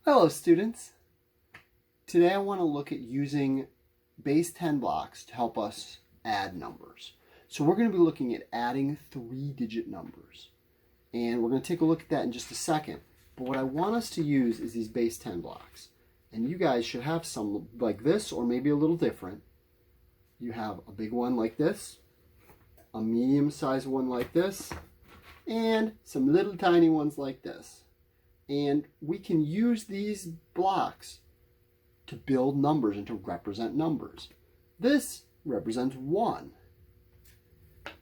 Hello students! Today I want to look at using base 10 blocks to help us add numbers. So we're going to be looking at adding 3-digit numbers. And we're going to take a look at that in just a second. But what I want us to use is these base 10 blocks. And you guys should have some like this or maybe a little different. You have a big one like this, a medium-sized one like this, and some little tiny ones like this. And we can use these blocks to build numbers and to represent numbers. This represents 1.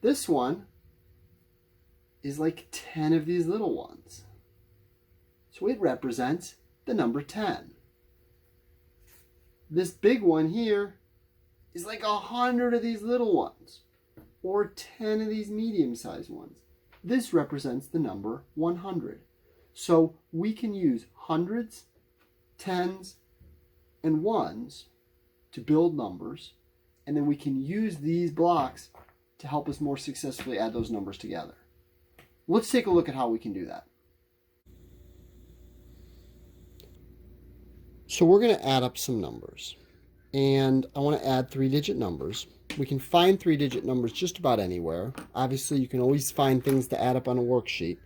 This one is like 10 of these little ones. So it represents the number 10. This big one here is like 100 of these little ones, or 10 of these medium-sized ones. This represents the number 100. So we can use hundreds, tens, and ones to build numbers, and then we can use these blocks to help us more successfully add those numbers together. Let's take a look at how we can do that. So we're going to add up some numbers, and I want to add 3-digit numbers. We can find 3-digit numbers just about anywhere. Obviously, you can always find things to add up on a worksheet.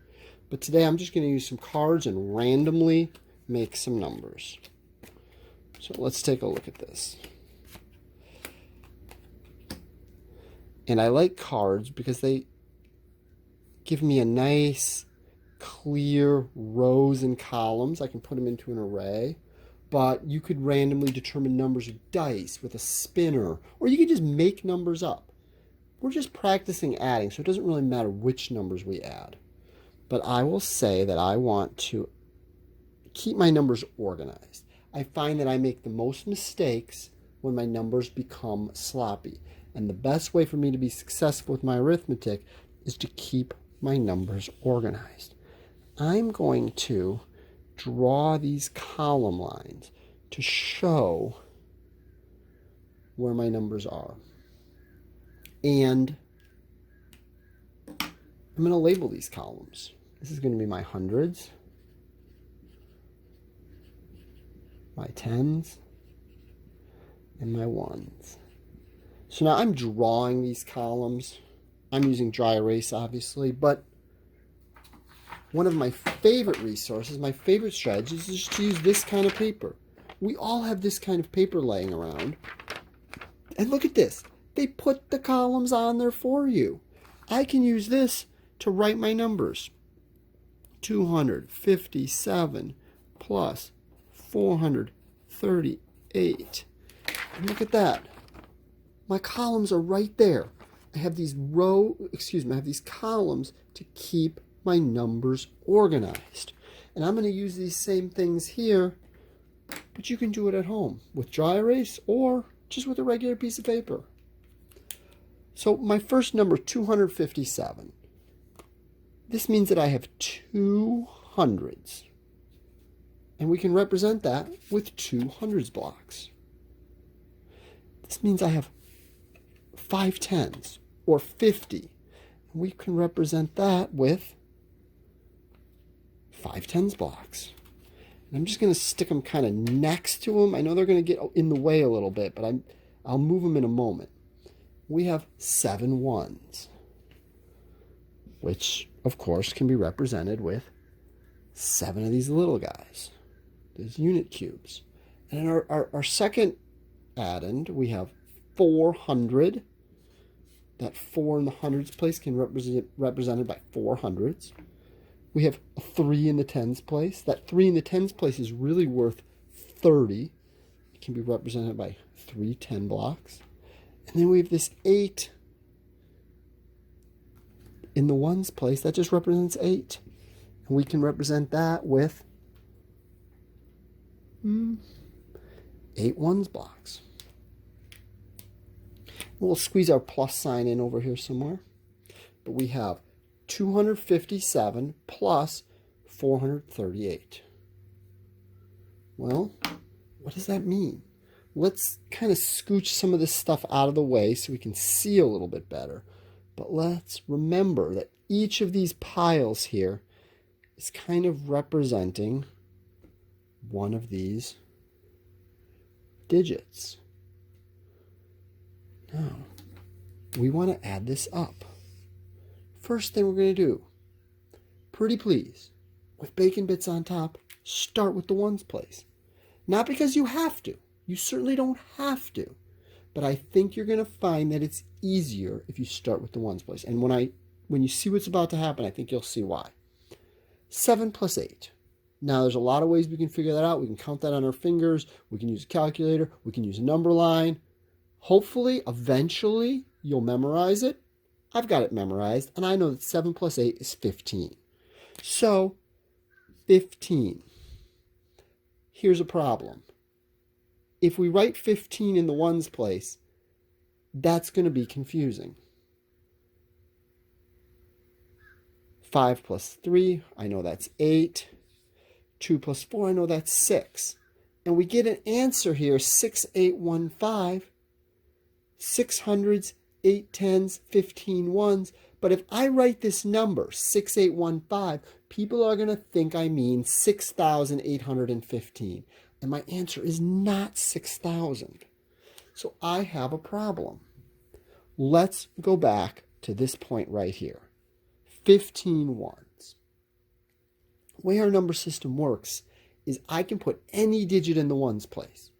But today I'm just going to use some cards and randomly make some numbers. So let's take a look at this. And I like cards because they give me a nice, clear rows and columns. I can put them into an array. But you could randomly determine numbers with dice, with a spinner, or you could just make numbers up. We're just practicing adding, so it doesn't really matter which numbers we add. But I will say that I want to keep my numbers organized. I find that I make the most mistakes when my numbers become sloppy. And the best way for me to be successful with my arithmetic is to keep my numbers organized. I'm going to draw these column lines to show where my numbers are. And I'm going to label these columns. This is going to be my hundreds, my tens, and my ones. So now I'm drawing these columns. I'm using dry erase, obviously, but one of my favorite resources, my favorite strategies, is to use this kind of paper. We all have this kind of paper laying around. And look at this. They put the columns on there for you. I can use this to write my numbers. 257 plus 438. And look at that. My columns are right there. I have these I have these columns to keep my numbers organized. And I'm going to use these same things here, but you can do it at home with dry erase or just with a regular piece of paper. So my first number, 257. This means that I have 2 hundreds. And we can represent that with 2 hundreds blocks. This means I have 5 tens or 50. And we can represent that with 5 tens blocks. And I'm just going to stick them kind of next to them. I know they're going to get in the way a little bit, but I'll move them in a moment. We have 7 ones, which of course can be represented with 7 of these little guys, these unit cubes. And in our second addend, we have 400. That 4 in the hundreds place can be represented by 4 hundreds. We have a 3 in the tens place. That 3 in the tens place is really worth 30. It can be represented by 3 10 blocks. And then we have this 8 in the ones place. That just represents 8. And we can represent that with 8 ones blocks. We'll squeeze our plus sign in over here somewhere. But we have 257 plus 438. Well, what does that mean? Let's kind of scooch some of this stuff out of the way so we can see a little bit better. But let's remember that each of these piles here is kind of representing one of these digits. Now, we want to add this up. First thing we're going to do, pretty please, with bacon bits on top, start with the ones place. Not because you have to. You certainly don't have to. But I think you're going to find that it's easier if you start with the ones place. And when you see what's about to happen, I think you'll see why. 7 plus 8. Now, there's a lot of ways we can figure that out. We can count that on our fingers. We can use a calculator. We can use a number line. Hopefully, eventually, you'll memorize it. I've got it memorized, and I know that 7 plus 8 is 15. So, 15. Here's a problem. If we write 15 in the ones place, that's going to be confusing. 5 plus 3, I know that's 8. 2 plus 4, I know that's 6. And we get an answer here, 6815. 6 hundreds, 8 tens, 15 ones. But if I write this number, 6815, people are going to think I mean 6,815. And my answer is not 6,000. So I have a problem. Let's go back to this point right here. 15 ones. The way our number system works is I can put any digit in the ones place.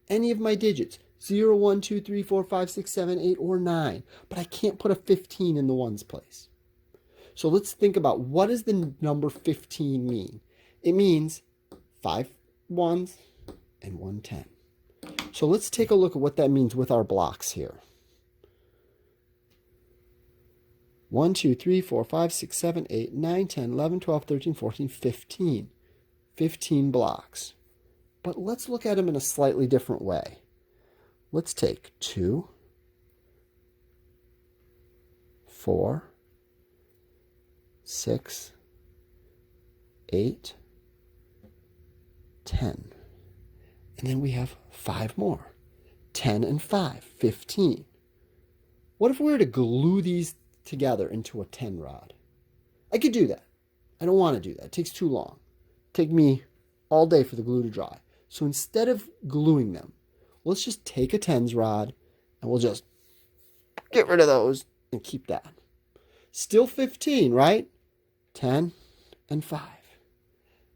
Any of my digits. 0, 1, 2, 3, 4, 5, 6, 7, 8, or 9. But I can't put a 15 in the ones place. So let's think about, what does the number 15 mean? It means 5 ones and 1 10. So let's take a look at what that means with our blocks here. 1, 2, 3, 4, 5, 6, 7, 8, 9, 10, 11, 12, 13, 14, 15. 15 blocks. But let's look at them in a slightly different way. Let's take 2, 4, 6, 8, 10. And then we have 5 more. 10 and 5, 15. What if we were to glue these together into a 10 rod? I could do that. I don't want to do that. It takes too long. It'd take me all day for the glue to dry. So instead of gluing them, let's just take a tens rod and we'll just get rid of those and keep that. Still 15, right? 10 and 5.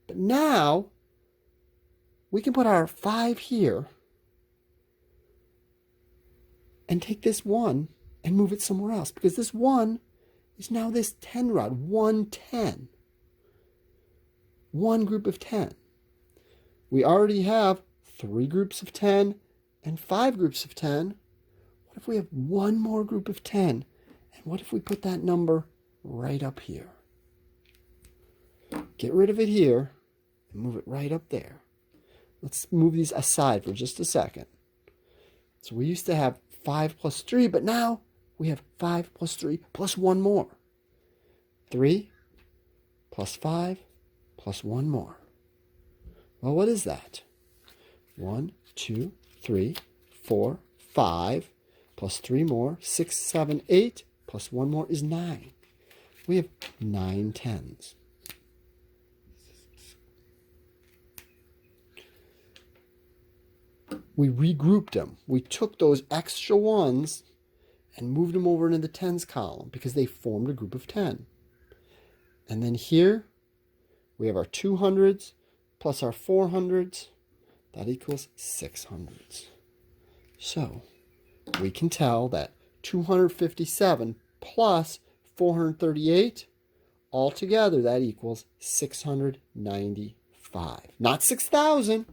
But now we can put our 5 here and take this 1 and move it somewhere else, because this 1 is now this 10 rod, 1 10. One group of 10. We already have 3 groups of 10 and 5 groups of 10. What if we have one more group of 10? And what if we put that number right up here? Get rid of it here and move it right up there. Let's move these aside for just a second. So we used to have 5 plus 3, but now we have 5 plus 3 plus 1 more. 3 plus 5 plus 1 more. Well, what is that? 1, 2, 3, 4, 5 plus 3 more, 6, 7, 8 plus 1 more is 9. We have 9 tens. We regrouped them. We took those extra ones and moved them over into the tens column because they formed a group of 10. And then here we have our 200s plus our 400s. That equals 600s. So we can tell that 257 plus 438, altogether that equals 695. Not 6,000,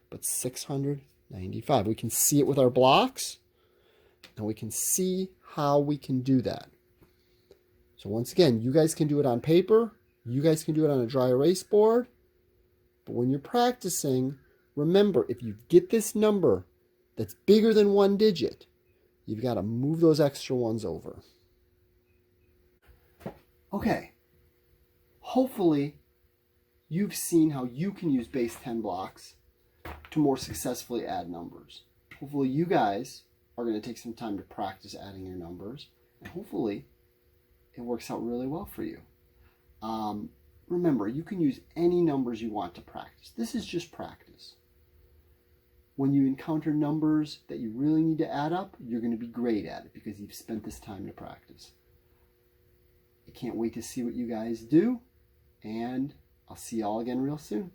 but 695. We can see it with our blocks, and we can see how we can do that. So once again, you guys can do it on paper. You guys can do it on a dry erase board. But when you're practicing, remember, if you get this number that's bigger than 1 digit, you've got to move those extra ones over. Okay. Hopefully, you've seen how you can use base 10 blocks to more successfully add numbers. Hopefully, you guys are going to take some time to practice adding your numbers. And hopefully, it works out really well for you. remember, you can use any numbers you want to practice. This is just practice. When you encounter numbers that you really need to add up, you're going to be great at it because you've spent this time to practice. I can't wait to see what you guys do, and I'll see y'all again real soon.